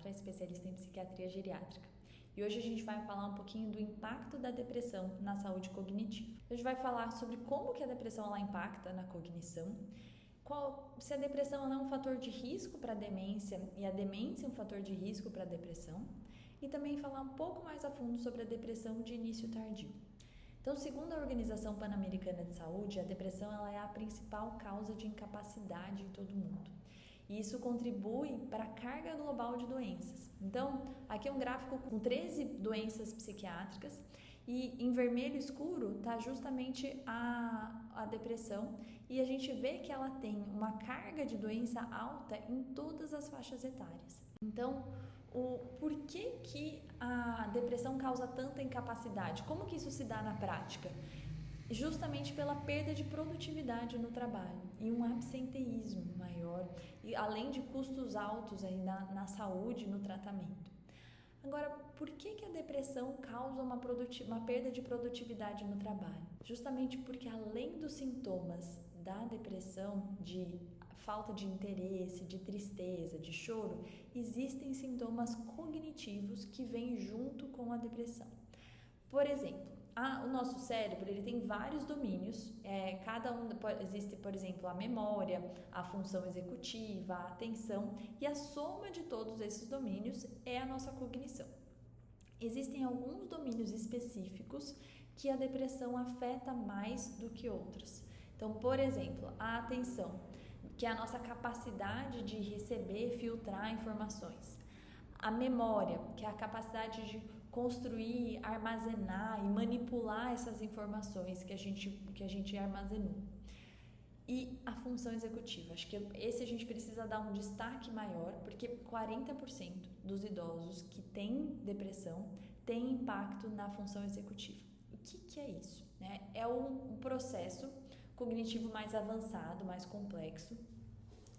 psiquiatra, especialista em psiquiatria geriátrica. E hoje a gente vai falar um pouquinho do impacto da depressão na saúde cognitiva. A gente vai falar sobre como que a depressão ela impacta na cognição, se a depressão ela é um fator de risco para a demência e a demência é um fator de risco para a depressão, e também falar um pouco mais a fundo sobre a depressão de início tardio. Então, segundo a Organização Pan-Americana de Saúde, a depressão ela é a principal causa de incapacidade em todo mundo. E isso contribui para a carga global de doenças. Então, aqui é um gráfico com 13 doenças psiquiátricas e em vermelho escuro está justamente a depressão, e a gente vê que ela tem uma carga de doença alta em todas as faixas etárias. Então, por que a depressão causa tanta incapacidade? Como que isso se dá na prática? Justamente pela perda de produtividade no trabalho e um absenteísmo maior, e além de custos altos aí na saúde e no tratamento. Agora, por que a depressão causa uma perda de produtividade no trabalho? Justamente porque, além dos sintomas da depressão, de falta de interesse, de tristeza, de choro, existem sintomas cognitivos que vêm junto com a depressão. Por exemplo, o nosso cérebro ele tem vários domínios, existe, por exemplo, a memória, a função executiva, a atenção, e a soma de todos esses domínios é a nossa cognição. Existem alguns domínios específicos que a depressão afeta mais do que outros. Então, por exemplo, a atenção, que é a nossa capacidade de receber, filtrar informações. A memória, que é a capacidade de construir, armazenar e manipular essas informações que a gente armazenou. E a função executiva, acho que esse a gente precisa dar um destaque maior, porque 40% dos idosos que têm depressão têm impacto na função executiva. O que é isso? É um processo cognitivo mais avançado, mais complexo,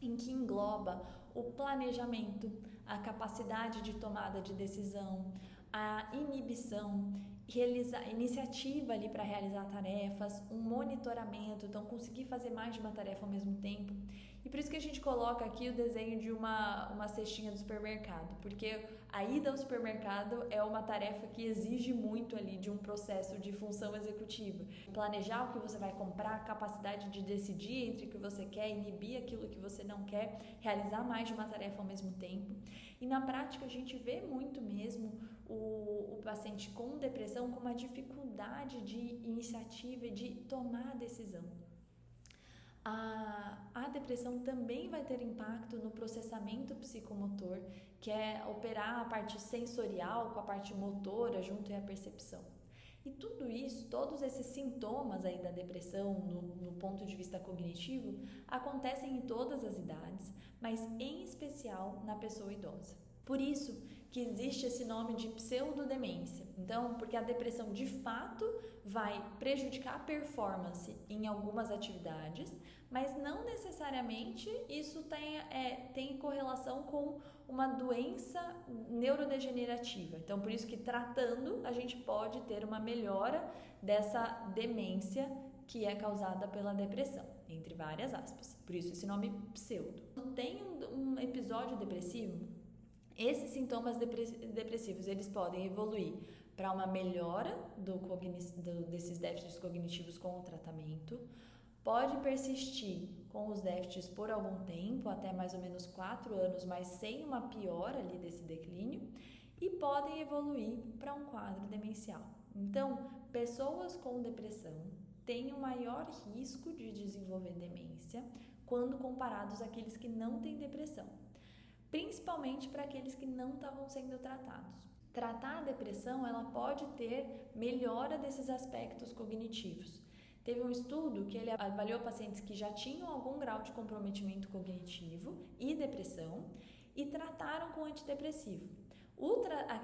em que engloba o planejamento, a capacidade de tomada de decisão, a inibição, iniciativa ali para realizar tarefas, um monitoramento, então conseguir fazer mais de uma tarefa ao mesmo tempo. E por isso que a gente coloca aqui o desenho de uma cestinha do supermercado, porque a ida ao supermercado é uma tarefa que exige muito ali de um processo de função executiva. Planejar o que você vai comprar, capacidade de decidir entre o que você quer, inibir aquilo que você não quer, realizar mais de uma tarefa ao mesmo tempo. E na prática a gente vê muito mesmo o paciente com depressão com uma dificuldade de iniciativa e de tomar a decisão. A depressão também vai ter impacto no processamento psicomotor, que é operar a parte sensorial com a parte motora junto à percepção. E tudo isso, todos esses sintomas aí da depressão no ponto de vista cognitivo acontecem em todas as idades, mas em especial na pessoa idosa. Por isso que existe esse nome de pseudodemência. Então, porque a depressão de fato vai prejudicar a performance em algumas atividades, mas não necessariamente isso tem correlação com uma doença neurodegenerativa. Então, por isso que tratando, a gente pode ter uma melhora dessa demência que é causada pela depressão, entre várias aspas. Por isso esse nome pseudo. Tem um episódio depressivo. Esses sintomas depressivos, eles podem evoluir para uma melhora desses déficits cognitivos com o tratamento, pode persistir com os déficits por algum tempo, até mais ou menos 4 anos, mas sem uma piora ali desse declínio, e podem evoluir para um quadro demencial. Então, pessoas com depressão têm um maior risco de desenvolver demência quando comparados àqueles que não têm depressão, principalmente para aqueles que não estavam sendo tratados. Tratar a depressão, ela pode ter melhora desses aspectos cognitivos. Teve um estudo que ele avaliou pacientes que já tinham algum grau de comprometimento cognitivo e depressão e trataram com antidepressivo.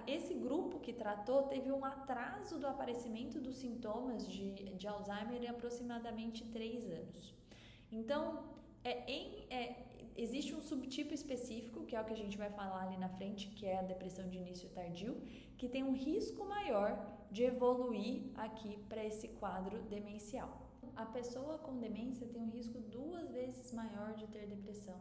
Esse grupo que tratou teve um atraso do aparecimento dos sintomas de Alzheimer em aproximadamente 3 anos. Então, existe um subtipo específico, que é o que a gente vai falar ali na frente, que é a depressão de início tardio, que tem um risco maior de evoluir aqui para esse quadro demencial. A pessoa com demência tem um risco 2 vezes maior de ter depressão.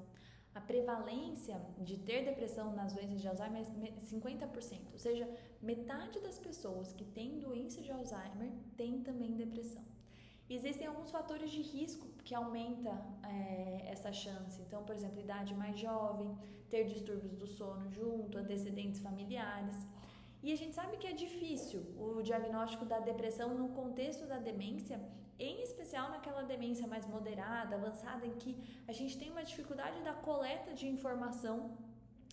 a prevalência de ter depressão nas doenças de Alzheimer é 50%, ou seja, metade das pessoas que têm doença de Alzheimer têm também depressão. Existem alguns fatores de risco que aumentam essa chance. Então, por exemplo, idade mais jovem, ter distúrbios do sono junto, antecedentes familiares. E a gente sabe que é difícil o diagnóstico da depressão no contexto da demência, em especial naquela demência mais moderada, avançada, em que a gente tem uma dificuldade da coleta de informação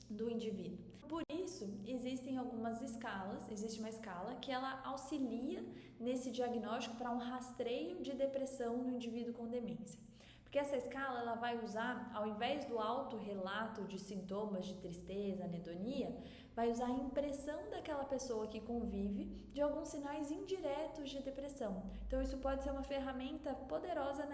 do indivíduo. Por isso, existem algumas escalas, existe uma escala que ela auxilia nesse diagnóstico para um rastreio de depressão no indivíduo com demência. Porque essa escala ela vai usar, ao invés do autorrelato de sintomas de tristeza, anedonia, vai usar a impressão daquela pessoa que convive de alguns sinais indiretos de depressão. Então isso pode ser uma ferramenta poderosa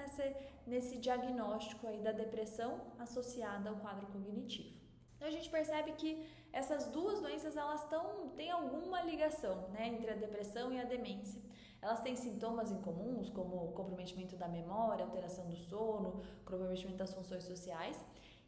nesse diagnóstico aí da depressão associada ao quadro cognitivo. Então a gente percebe que essas duas doenças elas têm alguma ligação, né, entre a depressão e a demência. Elas têm sintomas em comuns, como comprometimento da memória, alteração do sono, comprometimento das funções sociais.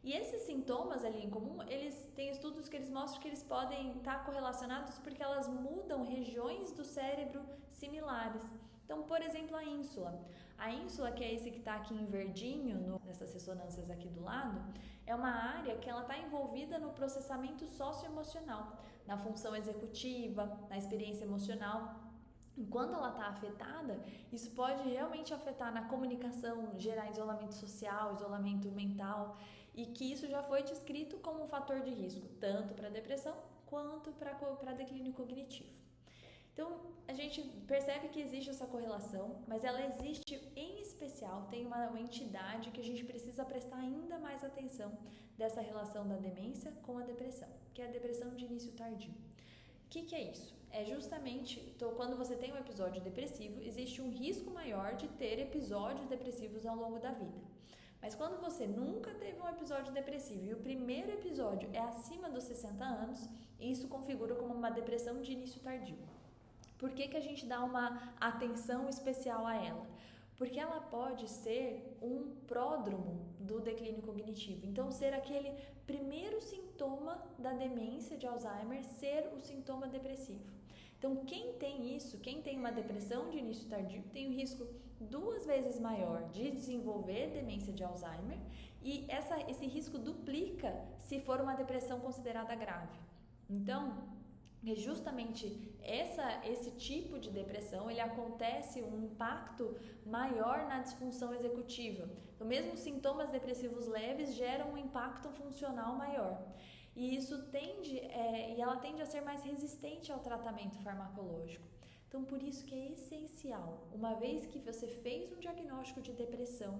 E esses sintomas ali em comum, eles têm estudos que eles mostram que eles podem estar correlacionados porque elas mudam regiões do cérebro similares. Então, por exemplo, a ínsula. A ínsula, que é esse que está aqui em verdinho, nessas ressonâncias aqui do lado, é uma área que ela está envolvida no processamento socioemocional, na função executiva, na experiência emocional. Quando ela está afetada, isso pode realmente afetar na comunicação, gerar isolamento social, isolamento mental, e que isso já foi descrito como um fator de risco, tanto para depressão quanto para declínio cognitivo. Então, a gente percebe que existe essa correlação, mas ela existe em especial, tem uma entidade que a gente precisa prestar ainda mais atenção dessa relação da demência com a depressão, que é a depressão de início tardio. O que é isso? É justamente, quando você tem um episódio depressivo, existe um risco maior de ter episódios depressivos ao longo da vida. Mas quando você nunca teve um episódio depressivo e o primeiro episódio é acima dos 60 anos, isso configura como uma depressão de início tardio. Por que a gente dá uma atenção especial a ela? Porque ela pode ser um pródromo do declínio cognitivo. Então, ser aquele primeiro sintoma da demência de Alzheimer, ser o sintoma depressivo. Então, quem tem isso, quem tem uma depressão de início tardio, tem o risco 2 vezes maior de desenvolver demência de Alzheimer e esse risco duplica se for uma depressão considerada grave. Então, é justamente esse tipo de depressão, ele acontece um impacto maior na disfunção executiva. Então, mesmo sintomas depressivos leves geram um impacto funcional maior. E isso ela tende a ser mais resistente ao tratamento farmacológico. Então, por isso que é essencial, uma vez que você fez um diagnóstico de depressão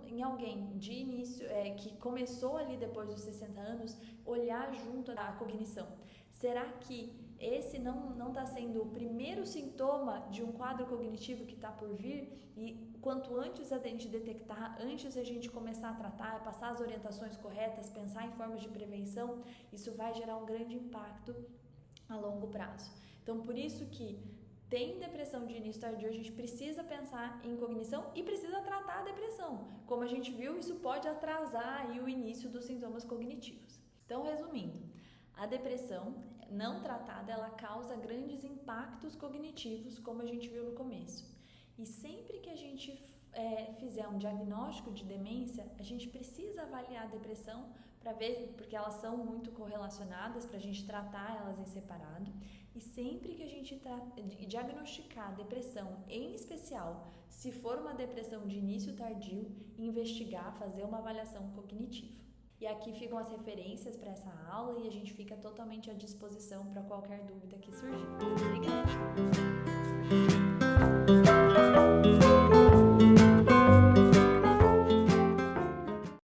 em alguém de início, que começou ali depois dos 60 anos, olhar junto à cognição. Será que esse não está sendo o primeiro sintoma de um quadro cognitivo que está por vir? E quanto antes a gente detectar, antes a gente começar a tratar, passar as orientações corretas, pensar em formas de prevenção, isso vai gerar um grande impacto a longo prazo. Então, por isso que tem depressão de início tardio, a gente precisa pensar em cognição e precisa tratar a depressão. Como a gente viu, isso pode atrasar aí o início dos sintomas cognitivos. Então, resumindo, a depressão não tratada, ela causa grandes impactos cognitivos, como a gente viu no começo. E sempre que a gente fizer um diagnóstico de demência, a gente precisa avaliar a depressão para ver, porque elas são muito correlacionadas, para a gente tratar elas em separado. E sempre que a gente diagnosticar a depressão, em especial, se for uma depressão de início tardio, investigar, fazer uma avaliação cognitiva. E aqui ficam as referências para essa aula e a gente fica totalmente à disposição para qualquer dúvida que surgir. Obrigada!